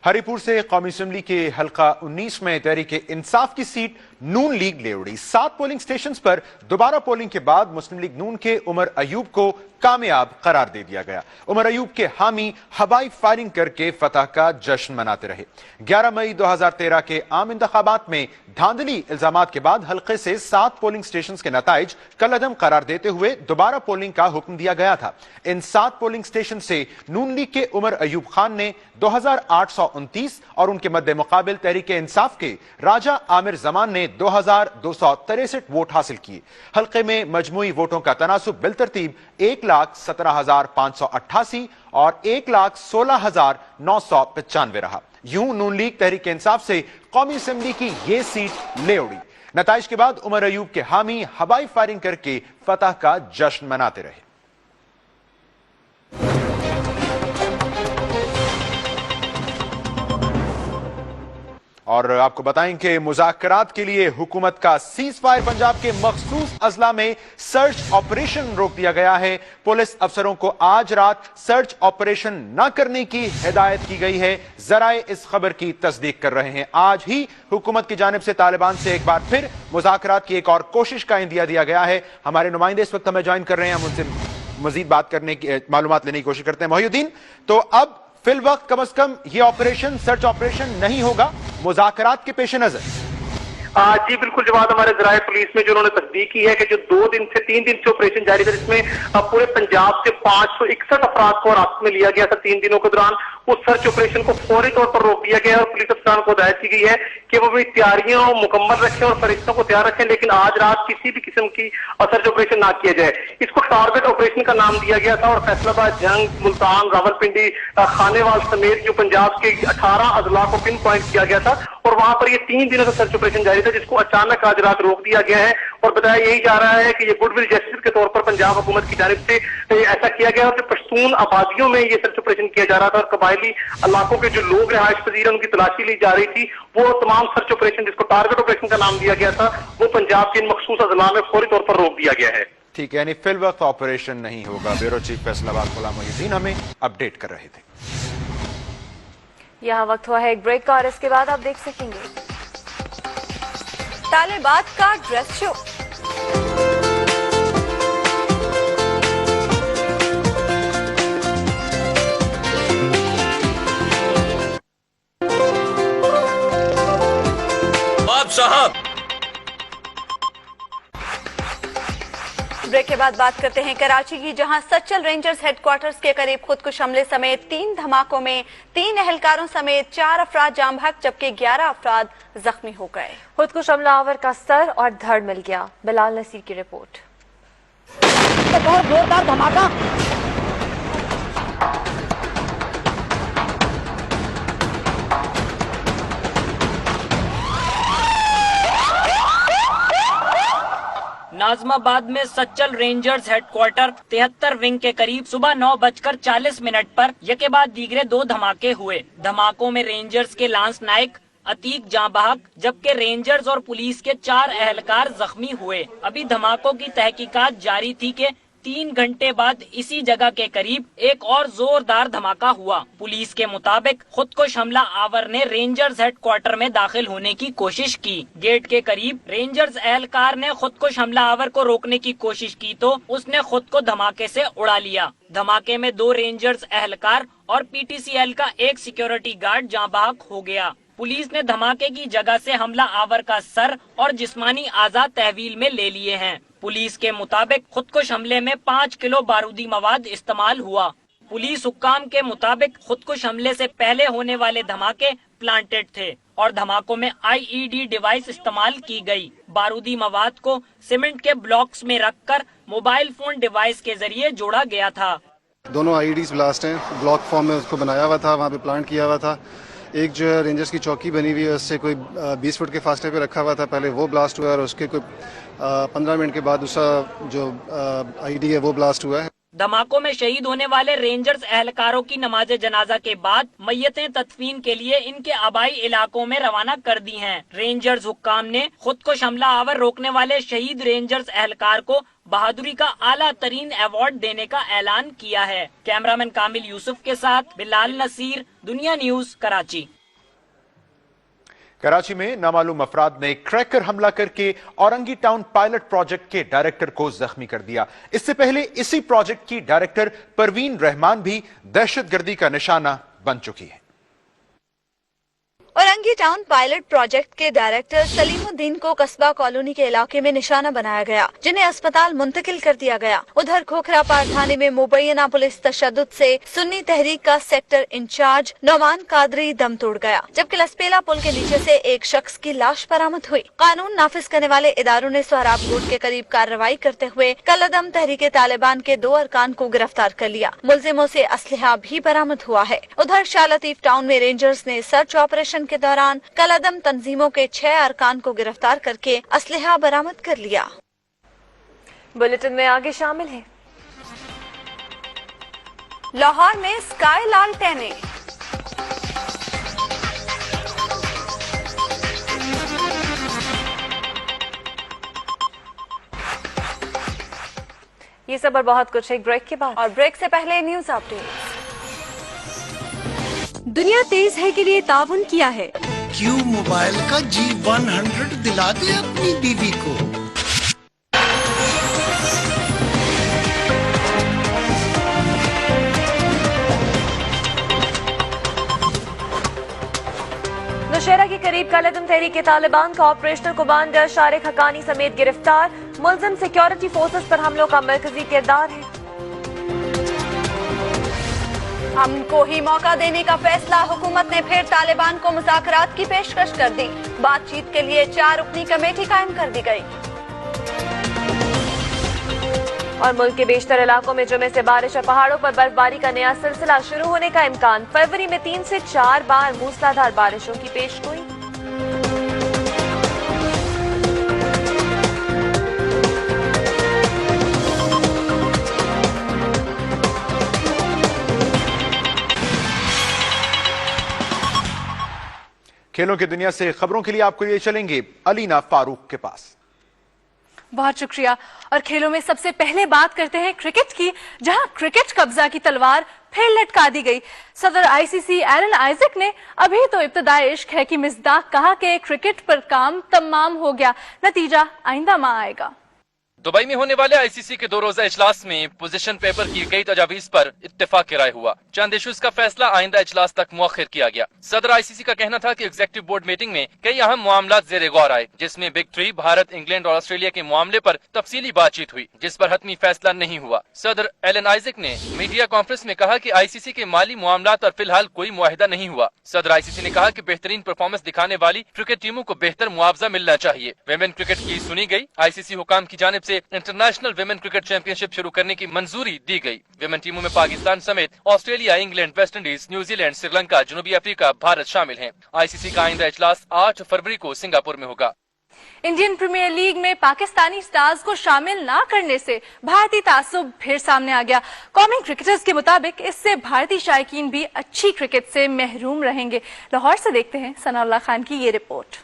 ہری پور سے قومی اسمبلی کے حلقہ 19 میں تحریک انصاف کی سیٹ نون لیگ لے اڑی۔ 7 پولنگ سٹیشنز پر دوبارہ پولنگ کے بعد مسلم لیگ نون کے عمر ایوب کو کامیاب قرار دے دیا گیا۔ عمر ایوب کے حامی ہوائی فائرنگ کر کے فتح کا جشن مناتے رہے۔ 11 مئی 2013 کے عام انتخابات میں دھاندلی الزامات کے بعد حلقے سے 7 پولنگ سٹیشنز کے نتائج کالعدم قرار دیتے ہوئے دوبارہ پولنگ کا حکم دیا گیا تھا۔ ان 7 پولنگ سٹیشن سے نون لیگ کے عمر ایوب خان نے 2829 اور ان کے مد مقابل تحریک انصاف کے راجہ عامر زمان نے 2263 ووٹ حاصل کیے۔ حلقے میں مجموعی ووٹوں کا تناسب بالترتیب 1,17,588 اور 1,16,995 رہا۔ यूं नून लीग तहरीक इंसाफ से कौमी असेंबली की ये सीट ले उड़ी। नताइज के बाद उमर अयूब के हामी हवाई फायरिंग करके फतह का जश्न मनाते रहे। और आपको बताएं कि मुज़ाकरात के लिए हुकूमत का सीज फायर पंजाब के मखसूस अजला में सर्च ऑपरेशन रोक दिया गया है। पुलिस अफसरों को आज रात सर्च ऑपरेशन न करने की हिदायत की गई है। जराए इस खबर की तस्दीक कर रहे हैं। आज ही हुकूमत की जानिब से तालिबान से एक बार फिर मुज़ाकरात की एक और कोशिश का इंदिया दिया गया है। हमारे नुमाइंदे इस वक्त हमें ज्वाइन कर रहे हैं, हम उनसे मजीद बात करने की मालूमात लेने की कोशिश करते हैं। मोहिउद्दीन, तो अब फिल वक्त कम से कम ये ऑपरेशन सर्च ऑपरेशन नहीं होगा मुज़ाकरात के पेश नजर? जी बिल्कुल जवाब, हमारे जराए पुलिस में जो उन्होंने तस्दीक की है कि जो 2 दिन से 3 दिन से ऑपरेशन जारी था, जिसमें पूरे पंजाब से 561 अफराद को हिरासत में लिया गया था 3 दिनों के दौरान, उस सर्च ऑपरेशन को फौरी तौर पर रोक दिया गया है और पुलिस अफसरान को हिदायत की गई है कि वो भी तैयारियां मुकम्मल रखें और फरिश्तों को तैयार रखें, लेकिन आज रात किसी भी किस्म की सर्च ऑपरेशन ना किया जाए। इसको टारगेट ऑपरेशन का नाम दिया गया था और फैसलाबाद, जंग, मुल्तान, रावलपिंडी, खानेवाल समेत जो पंजाब के 18 अजला को पिन पॉइंट किया गया था और वहां पर ये 3 दिनों से सर्च ऑपरेशन जारी था, जिसको अचानक आज रात रोक दिया गया है। और बताया यही जा रहा है कि ये गुडविल जेस्चर के तौर पर पंजाब हुकूमत की जानिब से ऐसा किया गया और पश्तून आबादियों में ये सर्च ऑपरेशन किया जा रहा था और कबायली इलाकों के जो लोग रिहाइश पजीर उनकी तलाशी ली जा रही थी। वो तमाम सर्च ऑपरेशन, जिसको टारगेट ऑपरेशन का नाम दिया गया था, वो पंजाब के इन मखसूस अजला में फौरी तौर पर रोक दिया गया है। ठीक है, यानी फिल वक्त ऑपरेशन नहीं होगा। ब्यूरो चीफ फैसलाबाद गुलाम मोहिउद्दीन हमें अपडेट कर रहे थे। यहाँ वक्त हुआ है एक ब्रेक का और इसके बाद आप देख सकेंगे तालिबान का ड्रेस शो। साहब, ब्रेक के बाद बात करते हैं कराची की, जहां सच्चल रेंजर्स हेडक्वार्टर्स के करीब खुदकुश हमले समेत 3 धमाकों में 3 एहलकारों समेत 4 अफराद जाम बहक जबकि 11 अफराद जख्मी हो गए। खुदकुश हमलावर का सर और धड़ मिल गया। बिलाल नसीर की रिपोर्ट। बहुत जोरदार धमाका। नाजमाबाद में सच्चल रेंजर्स हेडक्वार्टर 73 विंग के करीब सुबह 9:40 पर यके बाद दीगरे 2 धमाके हुए। धमाकों में रेंजर्स के लांस नायक अतीक जां बहक जबकि रेंजर्स और पुलिस के 4 एहलकार जख्मी हुए। अभी धमाकों की तहकीकात जारी थी कि 3 घंटे बाद इसी जगह के करीब एक और जोरदार धमाका हुआ। पुलिस के मुताबिक खुदकुश हमला आवर ने रेंजर्स हेडक्वार्टर में दाखिल होने की कोशिश की। गेट के करीब रेंजर्स एहलकार ने खुदकुश हमला आवर को रोकने की कोशिश की तो उसने खुद को धमाके से उड़ा लिया। धमाके में 2 रेंजर्स एहलकार और पीटीसीएल का एक सिक्योरिटी गार्ड जां बहक हो गया। पुलिस ने धमाके की जगह से हमला आवर का सर और जिस्मानी आज़ा तहवील में ले लिए हैं। पुलिस के मुताबिक खुदकुश हमले में 5 किलो बारूदी मवाद इस्तेमाल हुआ। पुलिस हुक्काम के मुताबिक खुदकुश हमले से पहले होने वाले धमाके प्लांटेड थे और धमाकों में आईईडी डिवाइस इस्तेमाल की गई। बारूदी मवाद को सीमेंट के ब्लॉक्स में रखकर मोबाइल फोन डिवाइस के जरिए जोड़ा गया था। दोनों आईईडीज ब्लास्ट हैं, ब्लॉक फॉर्म में उसको बनाया हुआ था, वहाँ पे प्लांट किया हुआ था। एक जो है रेंजर्स की चौकी बनी हुई है, उससे कोई 20 फुट के फासले पे रखा हुआ था, पहले वो ब्लास्ट हुआ और उसके कोई 15 मिनट के बाद दूसरा जो आईडी है वो ब्लास्ट हुआ है। धमाकों में शहीद होने वाले रेंजर्स एहलकारों की नमाज जनाजा के बाद मय्यतें तदफीन के लिए इनके आबाई इलाकों में रवाना कर दी हैं। रेंजर्स हुक्काम ने खुदकुश हमला आवर रोकने वाले शहीद रेंजर्स एहलकार को बहादुरी का आला तरीन अवार्ड देने का ऐलान किया है। कैमरामैन कामिल यूसुफ के साथ बिलाल नसीर, दुनिया न्यूज, कराची। कराची में नामालूम अफराद ने क्रैकर हमला करके औरंगी टाउन पायलट प्रोजेक्ट के डायरेक्टर को जख्मी कर दिया। इससे पहले इसी प्रोजेक्ट की डायरेक्टर परवीन रहमान भी दहशतगर्दी का निशाना बन चुकी है। औरंगी टाउन पायलट प्रोजेक्ट के डायरेक्टर सलीमुद्दीन को कस्बा कॉलोनी के इलाके में निशाना बनाया गया, जिन्हें अस्पताल मुंतकिल कर दिया गया। उधर खोखरापार थाने में मुबैना पुलिस तशद्दुद से सुन्नी तहरीक का सेक्टर इंचार्ज नौमान कादरी दम तोड़ गया, जबकि लसपेला पुल के नीचे से एक शख्स की लाश बरामद हुई। कानून नाफिज करने वाले इदारों ने सोहराब कोट के करीब कार्रवाई करते हुए कलअदम तहरीक तालिबान के 2 अरकान को गिरफ्तार कर लिया। मुलजिमों से असलहा भी बरामद हुआ है। उधर शाह लतीफ टाउन में रेंजर्स ने सर्च ऑपरेशन के दौरान कलअदम तंजीमों के 6 अरकान को गिरफ्तार करके असलहा बरामद कर लिया। बुलेटिन में आगे शामिल है। लाहौर में स्काई लालटेनें। ये सब और बहुत कुछ एक ब्रेक के बाद, और ब्रेक से पहले न्यूज अपडेट। दुनिया तेज है के लिए ताउन किया है। क्यों मोबाइल का G100 दिला दे अपनी बीवी को। नौशहरा के करीब कलअदम तहरीक तालिबान का ऑपरेशनल कमांडर शारिक हक्कानी समेत गिरफ्तार। मुलजिम सिक्योरिटी फोर्सेस पर हमलों का मरकजी किरदार है। अमन को ही मौका देने का फैसला, हुकूमत ने फिर तालिबान को मुज़ाकरात की पेशकश कर दी। बातचीत के लिए 4 रुकनी कमेटी कायम कर दी गई। और मुल्क के बेशतर इलाकों में जुमे से बारिश और पहाड़ों पर बर्फबारी का नया सिलसिला शुरू होने का इम्कान। फरवरी में 3 से 4 बार मूसलाधार बारिशों की पेशगोई। खेलों की दुनिया से खबरों के लिए आपको लिए चलेंगे अलीना फारूक के पास। बहुत शुक्रिया। और खेलों में सबसे पहले बात करते हैं क्रिकेट की, जहां क्रिकेट कब्जा की तलवार फिर लटका दी गई। सदर आईसीसी एलन आइजक ने अभी तो इब्तदाई इश्क है कि मिसदाक कहा कि क्रिकेट पर काम तमाम हो गया, नतीजा आइंदा माह आएगा। दुबई में होने वाले आईसीसी के 2 रोजा इजलास में पोजीशन पेपर की गई तजावीज पर इत्तेफाक राय हुआ। चंद इशूज का फैसला आइंदा इजलास तक मुअख्खर किया गया। सदर आईसीसी का कहना था कि एग्जीक्यूटिव बोर्ड मीटिंग में कई अहम मामलात जेर गौर आए, जिसमें बिग 3 भारत, इंग्लैंड और ऑस्ट्रेलिया के मामले पर तफसीली बातचीत हुई, जिस पर हतमी फैसला नहीं हुआ। सदर एलन आइजक ने मीडिया कॉन्फ्रेंस में कहा कि आईसीसी के माली मामलात पर फिलहाल कोई मुआहिदा नहीं हुआ। सदर आईसीसी ने कहा कि बेहतरीन परफॉर्मेंस दिखाने वाली क्रिकेट टीमों को बेहतर मुआवजा मिलना चाहिए। विमेन क्रिकेट की सुनी गई। आईसीसी हुकाम की जानिब से इंटरनेशनल विमेन क्रिकेट चैंपियनशिप शुरू करने की मंजूरी दी गई। विमेन टीमों में पाकिस्तान समेत Australia, England, West Indies, New Zealand, Sri Lanka, जनूबी अफ्रीका, भारत शामिल हैं। आईसीसी का आइंदा इजलास 8 फरवरी को सिंगापुर में होगा। इंडियन प्रीमियर लीग में पाकिस्तानी स्टार्स को शामिल न करने से भारतीय तासुब फिर सामने आ गया। कौमी क्रिकेटर्स के मुताबिक इससे भारतीय शायकीन भी अच्छी क्रिकेट से महरूम रहेंगे। लाहौर से देखते हैं सनाउल्लाह खान की ये रिपोर्ट।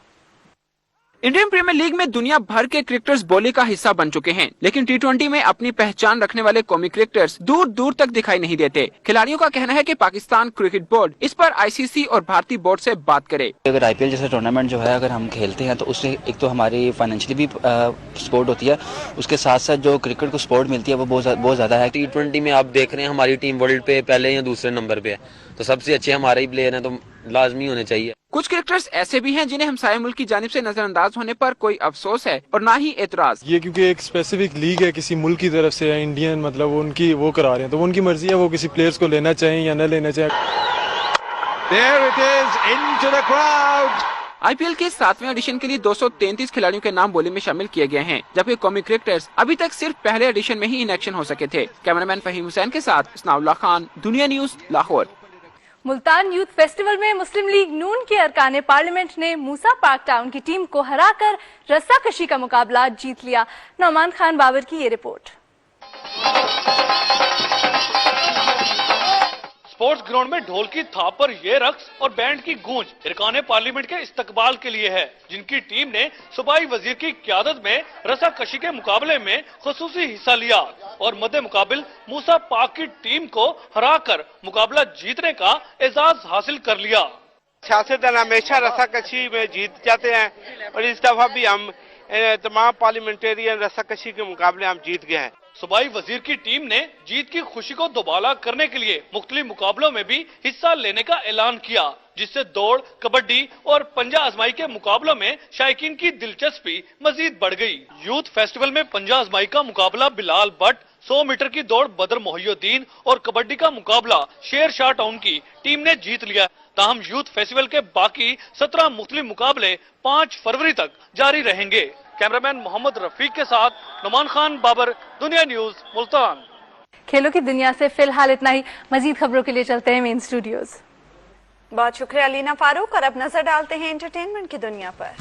इंडियन प्रीमियर लीग में दुनिया भर के क्रिकेटर्स बोली का हिस्सा बन चुके हैं, लेकिन टी20 में अपनी पहचान रखने वाले कौमी क्रिकेटर्स दूर दूर तक दिखाई नहीं देते। खिलाड़ियों का कहना है कि पाकिस्तान क्रिकेट बोर्ड इस पर आईसीसी और भारतीय बोर्ड से बात करे। अगर आईपीएल जैसा टूर्नामेंट जो है अगर हम खेलते हैं तो उससे एक तो हमारी फाइनेंशियली भी सपोर्ट होती है, उसके साथ साथ जो क्रिकेट को सपोर्ट मिलती है वो बहुत ज्यादा है। टी20 में आप देख रहे हैं हमारी टीम वर्ल्ड पे पहले या दूसरे नंबर पे है, तो सबसे अच्छे हमारे ही प्लेयर हैं, तो लाजमी होने चाहिए। कुछ क्रिकेटर्स ऐसे भी हैं जिन्हें हमसाये मुल्क की जानिब से नजरअंदाज होने पर कोई अफसोस है और ना ही एतराज। ये क्योंकि एक स्पेसिफिक लीग है किसी मुल्क की तरफ से, इंडियन मतलब वो उनकी वो करा रहे हैं, तो वो उनकी मर्जी है वो किसी प्लेयर्स को लेना चाहें या न लेना चाहें। There it is, into the crowd. IPL के 7वें एडिशन के लिए 233 खिलाड़ियों के नाम बोली में शामिल किए गए हैं, जबकि कौमी क्रिकेटर्स अभी तक सिर्फ पहले एडिशन में ही इन एक्शन हो सके थे। कैमरामैन फहीम हुसैन के साथ सनाउल्लाह खान, दुनिया news, Lahore. Multan youth festival में मुस्लिम लीग नून के अरकान पार्लियामेंट ने मूसा पार्क टाउन की टीम को हराकर रस्साकशी का मुकाबला जीत लिया। नौमान खान बाबर की ये रिपोर्ट। स्पोर्ट्स ग्राउंड में ढोल की थाप पर ये रक्स और बैंड की गूंज अरकान पार्लियामेंट के इस्तकबाल के लिए है, जिनकी टीम ने सूबाई वजीर की क़यादत में रस्साकशी के मुकाबले में खुसूसी हिस्सा लिया और मद्दे मुकाबिल मूसा पाक की टीम को हराकर मुकाबला जीतने का एजाज हासिल कर लिया। सियासतदान हमेशा रस्साकशी में जीत जाते हैं और इस दफा भी हम तमाम पार्लियामेंटेरियन रस्साकशी के मुकाबले हम जीत गए हैं। सूबाई वजीर की टीम ने जीत की खुशी को दोबाला करने के लिए मुख्तलिफ मुकाबलों में भी हिस्सा लेने का ऐलान किया, जिससे दौड़, कबड्डी और पंजा आजमाई के मुकाबलों में शायकीन की दिलचस्पी मजीद बढ़ गई। यूथ फेस्टिवल में पंजा आजमाई का मुकाबला बिलाल भट्ट, 100 मीटर की दौड़ बदर मोहिउद्दीन और कबड्डी का मुकाबला शेर शाह टाउन की टीम ने जीत लिया। ताहम यूथ फेस्टिवल के बाकी 17 मुख्तलिफ मुकाबले 5 फरवरी तक जारी रहेंगे। कैमरामैन मोहम्मद रफीक के साथ नुमान खान बाबर, दुनिया न्यूज, मुल्तान। खेलों की दुनिया से फिलहाल इतना ही। मजीद खबरों के लिए चलते हैं मेन स्टूडियोज। बहुत शुक्रिया लीना फारूक। और अब नजर डालते हैं एंटरटेनमेंट की दुनिया पर।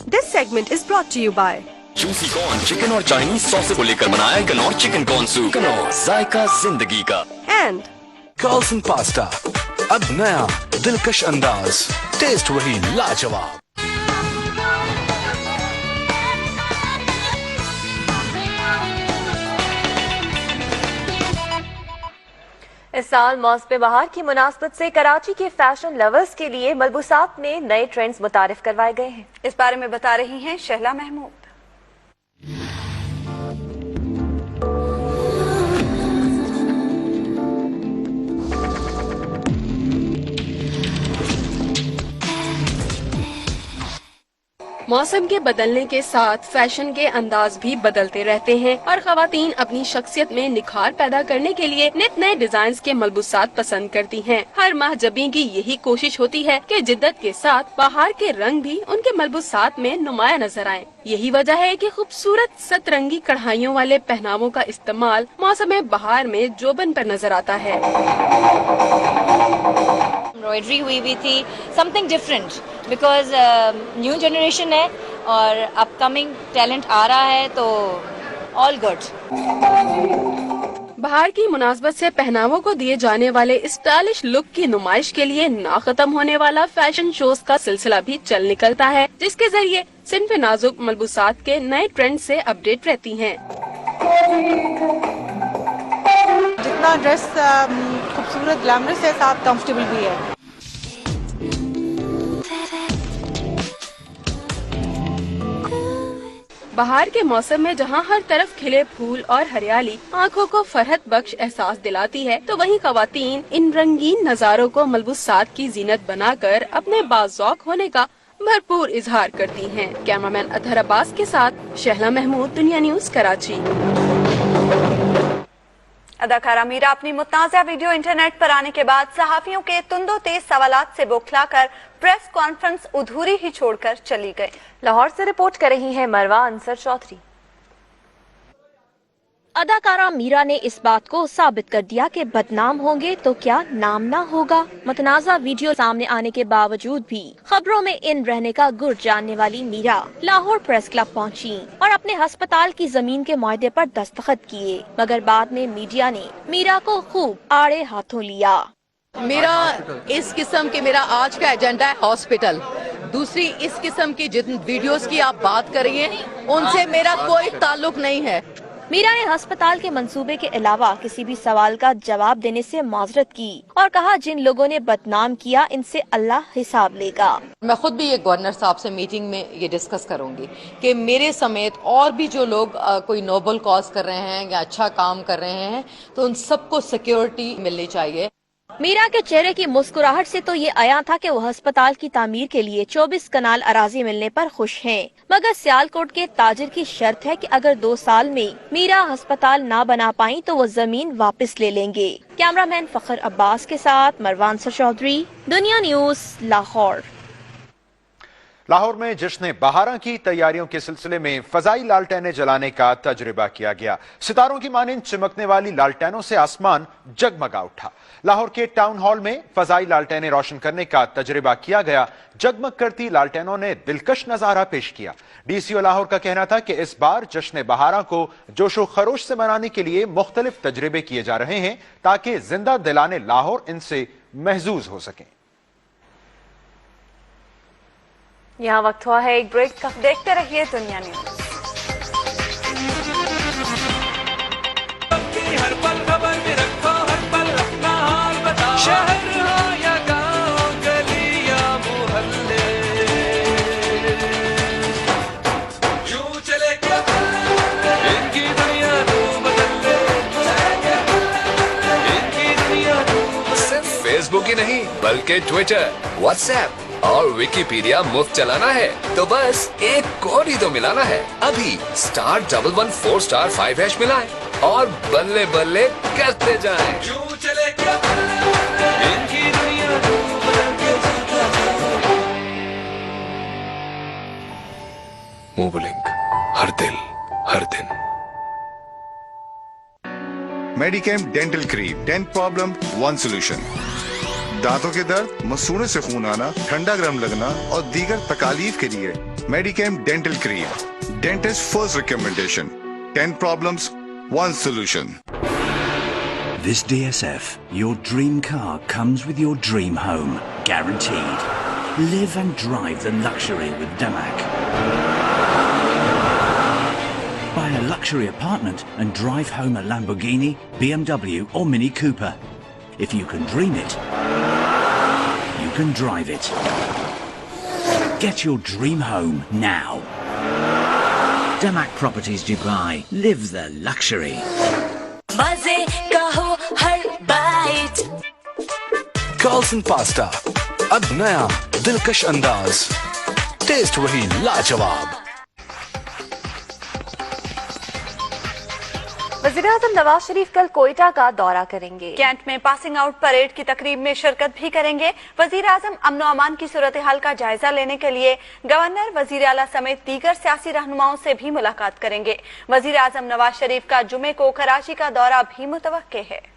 This segment is brought to you by juicy corn chicken और चाइनीज सॉस को लेकर बनाया Knorr chicken corn soup. Knorr, जायका जिंदगी का। एंड कर्ल्सन पास्ता, अब नया दिलकश अंदाज, टेस्ट वही लाजवाब। इस साल मौसम बहार की मुनासबत से कराची के फैशन लवर्स के लिए मलबूसात में नए ट्रेंड्स मुतारिफ करवाए गए हैं। इस बारे में बता रही हैं शहला महमूद। मौसम के बदलने के साथ फैशन के अंदाज भी बदलते रहते हैं और खवातीन अपनी शख्सियत में निखार पैदा करने के लिए नित नए डिजाइन के मलबूसात पसंद करती हैं। हर माह जबी की यही कोशिश होती है कि जिद्दत के साथ बाहर के रंग भी उनके मलबूसात में नुमाया नजर आए। यही वजह है कि खूबसूरत सतरंगी कढ़ाइयों वाले पहनावों का इस्तेमाल मौसम बहार में जोबन पर नजर आता है। एम्ब्रॉयडरी हुई भी थी, something different, because new generation है और अपकमिंग टैलेंट आ रहा है, तो ऑल गुड। बहार की मुनासबत से पहनावों को दिए जाने वाले स्टाइलिश लुक की नुमाइश के लिए ना खत्म होने वाला फैशन शोज का सिलसिला भी चल निकलता है, जिसके जरिए सिन्फ नाजुक मलबूसात के नए ट्रेंड से अपडेट रहती हैं। जितना ड्रेस खूबसूरत ग्लैमरस है, साथ कंफर्टेबल भी है। बहार के मौसम में जहां हर तरफ खिले फूल और हरियाली आंखों को फरहत बख्श एहसास दिलाती है, तो वहीं खवातीन इन रंगीन नजारों को मलबूसात की जीनत बनाकर अपने बाज़ौक होने का भरपूर इजहार करती हैं। कैमरामैन अतहर अब्बास के साथ शहला महमूद, दुनिया न्यूज, कराची। अदाकारा मीरा अपनी मुतनाज़ा वीडियो इंटरनेट पर आने के बाद सहाफियों के तुंदो तेज सवालात से बौखलाकर प्रेस कॉन्फ्रेंस अधूरी ही छोड़कर चली गई। लाहौर से रिपोर्ट कर रही हैं मरवा अंसर चौधरी। अदाकारा मीरा ने इस बात को साबित कर दिया कि बदनाम होंगे तो क्या नाम ना होगा। मुतनाज़ा वीडियो सामने आने के बावजूद भी खबरों में इन रहने का गुर जानने वाली मीरा लाहौर प्रेस क्लब पहुंची और अपने अस्पताल की जमीन के मुआहदे पर दस्तखत किए, मगर बाद में मीडिया ने मीरा को खूब आड़े हाथों लिया। मेरा इस किस्म के मेरा आज का एजेंडा है हॉस्पिटल। दूसरी, इस किस्म की जिन वीडियोस की आप बात कर रही हैं, उनसे मेरा कोई ताल्लुक नहीं है। मीरा ने अस्पताल के मंसूबे के अलावा किसी भी सवाल का जवाब देने से माजरत की और कहा, जिन लोगों ने बदनाम किया इनसे अल्लाह हिसाब लेगा। मैं खुद भी ये गवर्नर साहब से मीटिंग में ये डिस्कस करूंगी कि मेरे समेत और भी जो लोग कोई नोबल कॉज कर रहे हैं या अच्छा काम कर रहे हैं, तो उन सबको सिक्योरिटी मिलनी चाहिए। मीरा के चेहरे की मुस्कुराहट से तो ये आया था कि वो अस्पताल की तामीर के लिए 24 कनाल अराजी मिलने पर खुश हैं, मगर सियालकोट के ताजिर की शर्त है कि अगर 2 साल में मीरा अस्पताल ना बना पाई तो वो जमीन वापस ले लेंगे। कैमरामैन फखर अब्बास के साथ मरवा अंसर चौधरी, दुनिया न्यूज, लाहौर। लाहौर में जश्न बहारा की तैयारियों के सिलसिले में फजाई लालटेनें जलाने का तजुर्बा किया गया। सितारों की मानिंद चमकने वाली लालटेनों से आसमान जगमगा उठा। लाहौर के टाउन हॉल में फजाई लालटेनें रोशन करने का तजुर्बा किया गया। जगमग करती लालटेनों ने दिलकश नजारा पेश किया। डीसीओ लाहौर का कहना था कि इस बार जश्न बहारा को जोशो खरोश से मनाने के लिए मुख्तलिफ तजर्बे किए जा रहे हैं, ताकि जिंदा दिलाने लाहौर इनसे महजूज हो सकें। यहाँ वक्त हुआ है एक ब्रेक का। देखते रहिए दुनिया न्यूज। हर पल खबर में रखो, हर पल अपना हाल बताओ, शहर हो या गांव, गली या मोहल्ले, यूं चले क्या इनकी दुनिया तो बदल ले, इनकी दुनिया तो सिर्फ फेसबुक ही नहीं के ट्विटर, व्हाट्सएप और विकिपीडिया मुफ्त चलाना है तो बस एक कोड ही तो मिलाना है। अभी *114*5# मिलाएं और बल्ले बल्ले करते जाएं। यूं चले क्या इनकी दुनिया को बदल के चलता है। मोबलिंक, हर दिल हर दिन। Medicam dental cream, 10 problem 1 solution. दांतों के दर्द, मसूड़ों से खून आना, ठंडा गर्म लगना और दीगर तकालीफ के लिए medicam dental cream, dentist first recommendation, 10 problems 1 solution. This DSF, your dream car comes with your dream home, guaranteed. Live and drive the luxury with Damac. Buy a luxury apartment and drive home a Lamborghini, BMW or Mini Cooper. If you can dream it, you can drive it. Get your dream home now. Damac Properties Dubai. Live the luxury. मजे का हो हर bite. Carlsen pasta, अब नया दिलकश अंदाज, test वही लाजवाब। वज़ीर-ए-आज़म नवाज शरीफ कल कोयटा का दौरा करेंगे। कैंट में पासिंग आउट परेड की तकरीब में शिरकत भी करेंगे। वजीर आजम अमन अमान की सूरत हाल का जायजा लेने के लिए गवर्नर, वजीर आला समेत दीगर सियासी रहनुमाओं से भी मुलाकात करेंगे। वजीर आजम नवाज शरीफ का जुमे को कराची का दौरा भी मुतवक्के है।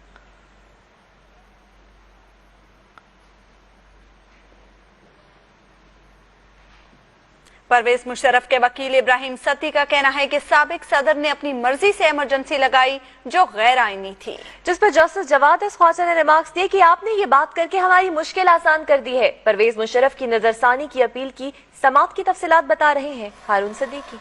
परवेज मुशर्रफ के वकील इब्राहिम सती का कहना है कि साबिक सदर ने अपनी मर्जी से इमरजेंसी लगाई जो गैर आईनी थी, जिस पर जस्टिस जवाद ख्वाजा ने रिमार्क्स दिए कि आपने ये बात करके हमारी मुश्किल आसान कर दी है। परवेज मुशर्रफ की नजरसानी की अपील की समाअत की तफसीलात बता रहे हैं हारून सदीकी।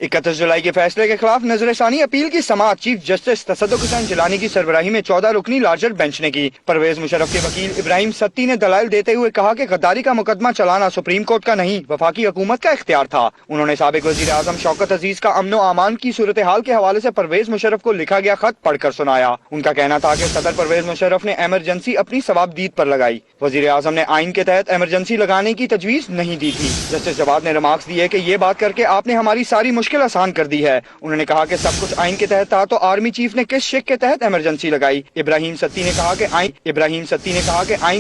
31 जुलाई के फैसले के खिलाफ नजरसानी अपील की समाअत चीफ जस्टिस तसद्दुक हुसैन जिलानी की सरबराही में 14 रुकनी लार्जर बेंच ने की। परवेज मुशर्रफ के वकील इब्राहिम सत्ती ने दलाइल देते हुए कहा कि गद्दारी का मुकदमा चलाना सुप्रीम कोर्ट का नहीं, वफाकी हुकूमत का इख्तियार था। उन्होंने साबिक वजीर आजम शौकत अजीज का अमन अमान की सूरत हाल के हवाले से परवेज मुशर्रफ को लिखा गया खत पढ़कर सुनाया। उनका कहना था कि सदर परवेज मुशर्रफ ने एमरजेंसी अपनी सवाबदीद पर लगाई। वजीर आजम ने आइन के तहत एमरजेंसी लगाने की तजवीज नहीं दी थी। जस्टिस जवाद ने रिमार्क्स दिए कि ये बात करके आपने हमारी सारी मुश्किल आसान कर दी है। उन्होंने कहा कि सब कुछ आइन के तहत था तो आर्मी चीफ ने किस शिक के तहत एमरजेंसी लगाई। इब्राहिम सत्ती ने कहा कि आइन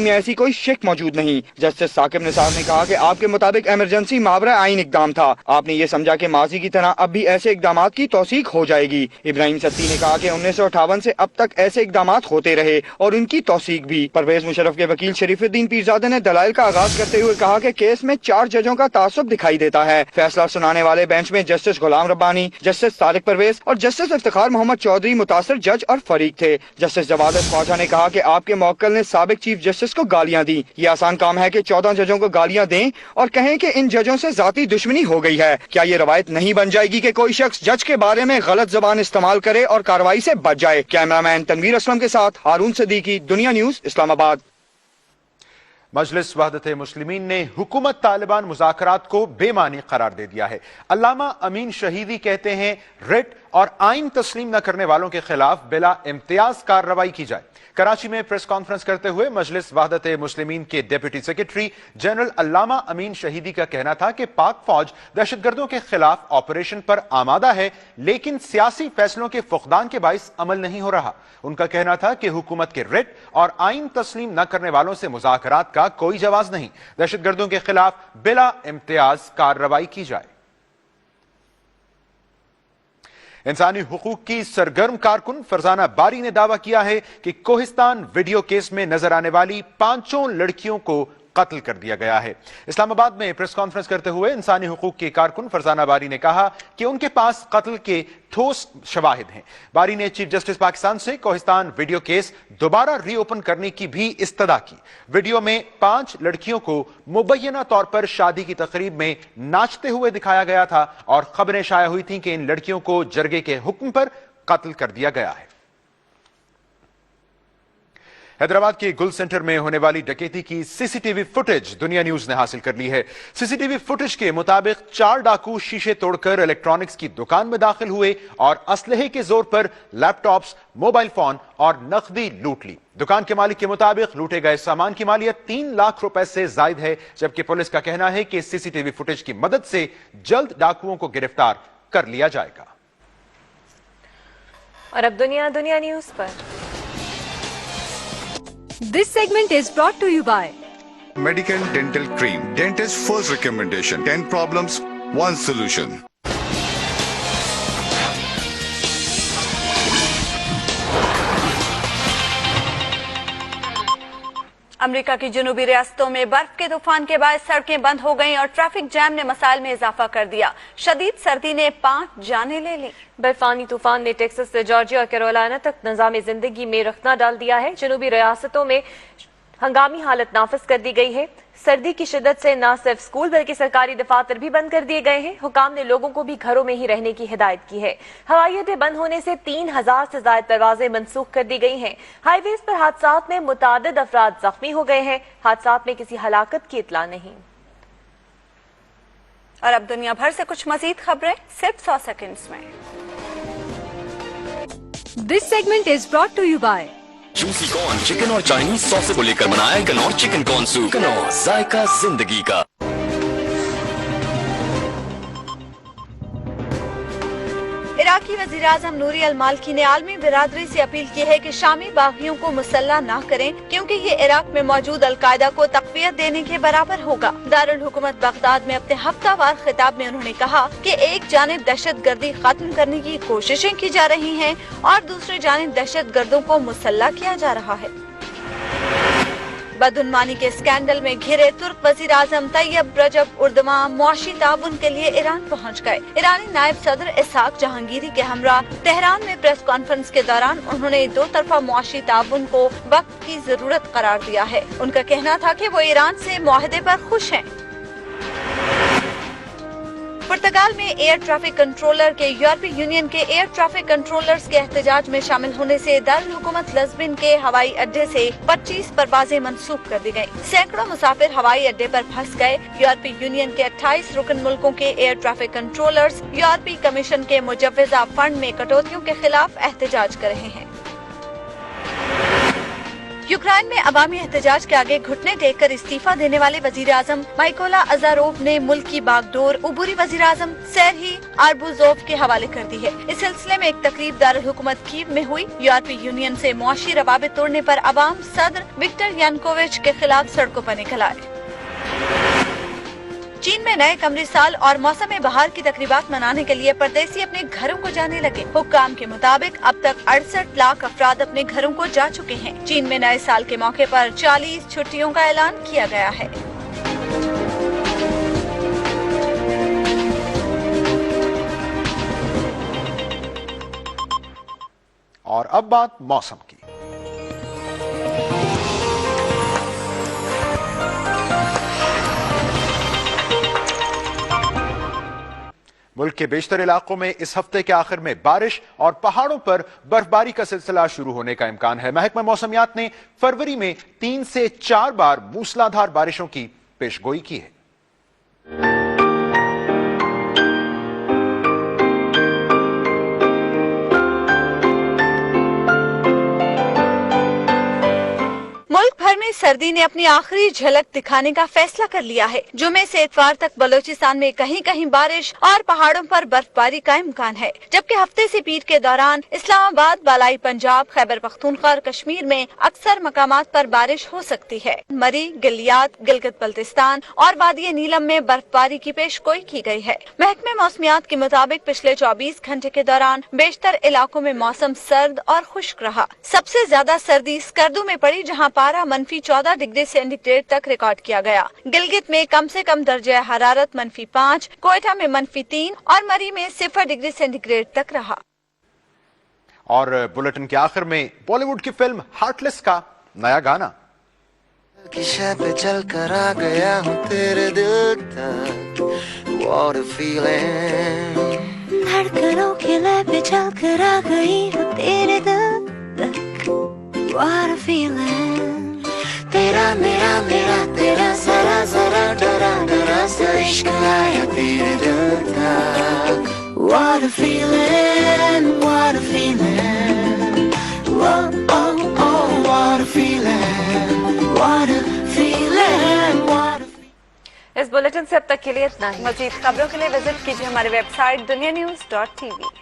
में ऐसी कोई शिक मौजूद नहीं। जस्टिस साकिब निसार ने कहा कि आपके मुताबिक एमरजेंसी मावरा आइन इकदाम था, आपने ये समझा कि माजी की तरह अब भी ऐसे इकदाम की तौसीक हो जाएगी। इब्राहिम सत्ती ने कहा कि 1958 से अब तक ऐसे इकदाम होते रहे और उनकी तौसीक भी। परवेज मुशर्रफ के वकील शरीफुद्दीन पीरजादा ने दलाइल का आगाज करते हुए कहा कि केस में 4 जजों का तासुब दिखाई देता है। फैसला सुनाने वाले बेंच में जस्टिस गुलाम रब्बानी, जस्टिस तारिक परवेज और जस्टिस इफ्तिखार मोहम्मद चौधरी मुतासर जज और फरीक थे। जस्टिस जवाद ख्वाजा ने कहा कि आपके मौक्किल ने साबिक चीफ जस्टिस को गालियां दी। ये आसान काम है कि 14 जजों को गालियां दें और कहें कि इन जजों से जाती दुश्मनी हो गई है। क्या ये रवायत नहीं बन जाएगी कि कोई शख्स जज के बारे में गलत जबान इस्तेमाल करे और कार्रवाई से बच जाए? कैमरामैन तनवीर असलम के साथ हारून सदीकी, दुनिया न्यूज, इस्लामाबाद। मजलिस वहदत मुस्लिमीन ने हुकूमत तालिबान मुज़ाकरात को बेमानी करार दे दिया है। अल्लामा अमीन शहीदी कहते हैं रिट और आइन तस्लीम न करने वालों के खिलाफ बिला इम्तियाज कार्रवाई की जाए। कराची में प्रेस कॉन्फ्रेंस करते हुए मजलिस वहदत मुस्लिमीन के डिप्टी सेक्रेटरी जनरल अल्लामा अमीन शहीदी का कहना था कि पाक फौज दहशतगर्दों के खिलाफ ऑपरेशन पर आमादा है, लेकिन सियासी फैसलों के फुकदान के बाइस अमल नहीं हो रहा। उनका कहना था कि हुकूमत के रिट और आइन तस्लीम न करने वालों से मुज़ाकरात का कोई जवाब नहीं, दहशतगर्दों के खिलाफ बिला इम्तियाज कार्रवाई की जाए। इंसानी हुकूक की सरगर्म कारकुन फरजाना बारी ने दावा किया है कि कोहिस्तान वीडियो केस में नजर आने वाली 5 लड़कियों को कत्ल कर दिया गया है। इस्लामाबाद में प्रेस कॉन्फ्रेंस करते हुए इंसानी हुकूक की कारकुन फरजाना बारी ने कहा कि उनके पास कत्ल के ठोस शवाहिद हैं। बारी ने चीफ जस्टिस पाकिस्तान से कोहिस्तान वीडियो केस दोबारा रीओपन करने की भी इस्तदा की। वीडियो में 5 लड़कियों को मुबैना तौर पर शादी की तकरीब में नाचते हुए दिखाया गया था और खबरें शाया हुई थीं कि इन लड़कियों को जरगे के हुक्म पर कत्ल कर दिया गया है। हैदराबाद के गुल सेंटर में होने वाली डकैती की सीसीटीवी फुटेज दुनिया न्यूज ने हासिल कर ली है। सीसीटीवी फुटेज के मुताबिक 4 डाकू शीशे तोड़कर इलेक्ट्रॉनिक्स की दुकान में दाखिल हुए और असलहे के जोर पर लैपटॉप्स, मोबाइल फोन और नकदी लूट ली। दुकान के मालिक के मुताबिक लूटे गए सामान की मालियत 3 लाख रुपए से जायद है, जबकि पुलिस का कहना है कि सीसीटीवी फुटेज की मदद से जल्द डाकुओं को गिरफ्तार कर लिया जाएगा। और अब दुनिया न्यूज पर। This segment is brought to you by Medicam Dental Cream. Dentist's first recommendation. 10 problems, 1 solution. America की जनूबी रियासतों में बर्फ के तूफान के बाद सड़कें बंद हो गईं और ट्रैफिक जैम ने मसाइल में इजाफा कर दिया। शदीद सर्दी ने 5 जानें ले ली। बर्फानी तूफान ने टेक्सास से जॉर्जिया और कैरोलिना तक निजाम जिंदगी में रखना डाल दिया है। जनूबी रियासतों में हंगामी हालत नाफिज कर दी गई है। सर्दी की शिद्दत से न सिर्फ स्कूल बल्कि सरकारी दफातर भी बंद कर दिए गए हैं। हुकाम ने लोगों को भी घरों में ही रहने की हिदायत की है। हवाई अड्डे बंद होने से 3000 से ज्यादा परवाजें मनसूख कर दी गई हैं। हाईवेज पर हादसात में मुतादिद अफराद जख्मी हो गए हैं। हादसात में किसी हलाकत की इतला नहीं। और अब दुनिया भर से कुछ मजीद खबरें सिर्फ 100 सेकंड्स में। This segment is brought to you by juicy corn chicken और चाइनीज सॉस को लेकर बनाया Knorr chicken corn soup. Knorr जायका जिंदगी का। इराकी वजीर आजम नूरी अल मालिकी ने आलमी बिरादरी से अपील की है कि शामी बागियों को मुसल्ला न करें, क्योंकि ये इराक में मौजूद अलकायदा को तक़वियत देने के बराबर होगा। दारुल हुकूमत बगदाद में अपने हफ्तावार खिताब में उन्होंने कहा कि एक जानिब दहशत गर्दी खत्म करने की कोशिशें की जा रही हैं और दूसरी जानिब दहशत गर्दों को मुसल्ला किया जा रहा है। बदउनवानी के स्कैंडल में घिरे तुर्क वजीर आजम तैयब रजब उर्दवान मुआशी ताउन के लिए ईरान पहुंच गए। ईरानी नायब सदर इसहाक जहांगीरी के हमरा तेहरान में प्रेस कॉन्फ्रेंस के दौरान उन्होंने 2 तरफा मुआशी ताउन को वक्त की जरूरत करार दिया है। उनका कहना था कि वो ईरान से मुआहदे पर खुश हैं। पुर्तगाल में एयर ट्रैफिक कंट्रोलर के यूरोपीय यूनियन के एयर ट्रैफिक कंट्रोलर्स के एहतजाज में शामिल होने से दारुल हुकूमत लिस्बन के हवाई अड्डे से 25 परवाजें मंसूख कर दी गयी। सैकड़ों मुसाफिर हवाई अड्डे पर फंस गए। यूरोपीय यूनियन के 28 रुकन मुल्कों के एयर ट्रैफिक कंट्रोलर्स यूरोपीय कमीशन के मुजव्वजा फंड में कटौतियों के खिलाफ एहतजाज कर रहे हैं। यूक्रेन में अवामी एहतजाज के आगे घुटने टेक कर इस्तीफा देने वाले वजीर आजम माइकोला अजारोव ने मुल्क की बागडोर उबूरी वजीर आजम सेरही आर्बुजोव के हवाले कर दी है। इस सिलसिले में एक तकरीब दारुल हुकूमत कीव में हुई। यूरोपीय यूनियन से मुआशी रवाबित तोड़ने पर अवाम सदर विक्टर यानुकोविच के खिलाफ सड़कों पर निकल आए। चीन में नए कमरी साल और मौसम बहार की तकरीबात मनाने के लिए परदेसी अपने घरों को जाने लगे। हुक्काम के मुताबिक अब तक 68 लाख अफराद अपने घरों को जा चुके हैं। चीन में नए साल के मौके पर 40 छुट्टियों का ऐलान किया गया है। और अब बात मौसम की। मुल्क के बेशतर इलाकों में इस हफ्ते के आखिर में बारिश और पहाड़ों पर बर्फबारी का सिलसिला शुरू होने का इम्कान है। महकमा मौसमियात ने फरवरी में 3 से 4 बार मूसलाधार बारिशों की पेशगोई की है। मुल्क भर में सर्दी ने अपनी आखिरी झलक दिखाने का फैसला कर लिया है। जुमे से इतवार तक बलोचिस्तान में कहीं कहीं बारिश और पहाड़ों पर बर्फबारी का इम्कान है, जबकि हफ्ते से पीर के दौरान इस्लामाबाद, बालाई पंजाब, खैबर पख्तूनख्वा और कश्मीर में अक्सर मकामात पर बारिश हो सकती है। मरी, गिलियात, गिलगित बल्तिस्तान और वादी नीलम में बर्फबारी की पेशगोई की गई है। महकमे मौसमियात के मुताबिक पिछले 24 घंटे के दौरान बेशतर इलाकों में मौसम सर्द और खुश्क रहा। सबसे ज्यादा सर्दी स्कर्दू में पड़ी, जहाँ पारा -14 डिग्री सेंटीग्रेड तक रिकॉर्ड किया गया। गिलगित में कम से कम दर्जा हरारत -5, कोयटा में -3 और मरी में 0 डिग्री सेंटीग्रेड तक रहा। और बुलेटिन के आखिर में बॉलीवुड की फिल्म हार्टलेस का नया गाना। की शय पे चल कर आ गया हूँ तेरे दिल तक, what a feeling। धड़कनों के लय पे चल कर आ गई हूँ तेरे दिल तक, what a feeling। मेरा तेरा जरा जरा डरा डरा सा इश्क आया तेरे दिल का What a feeling, what a feeling Oh, oh, oh, what a feeling What a feeling, what a इस बुलेटिन से अब तक के लिए इतना ही। मजीद खबरों के लिए विजिट कीजिए हमारी वेबसाइट dunianews.tv।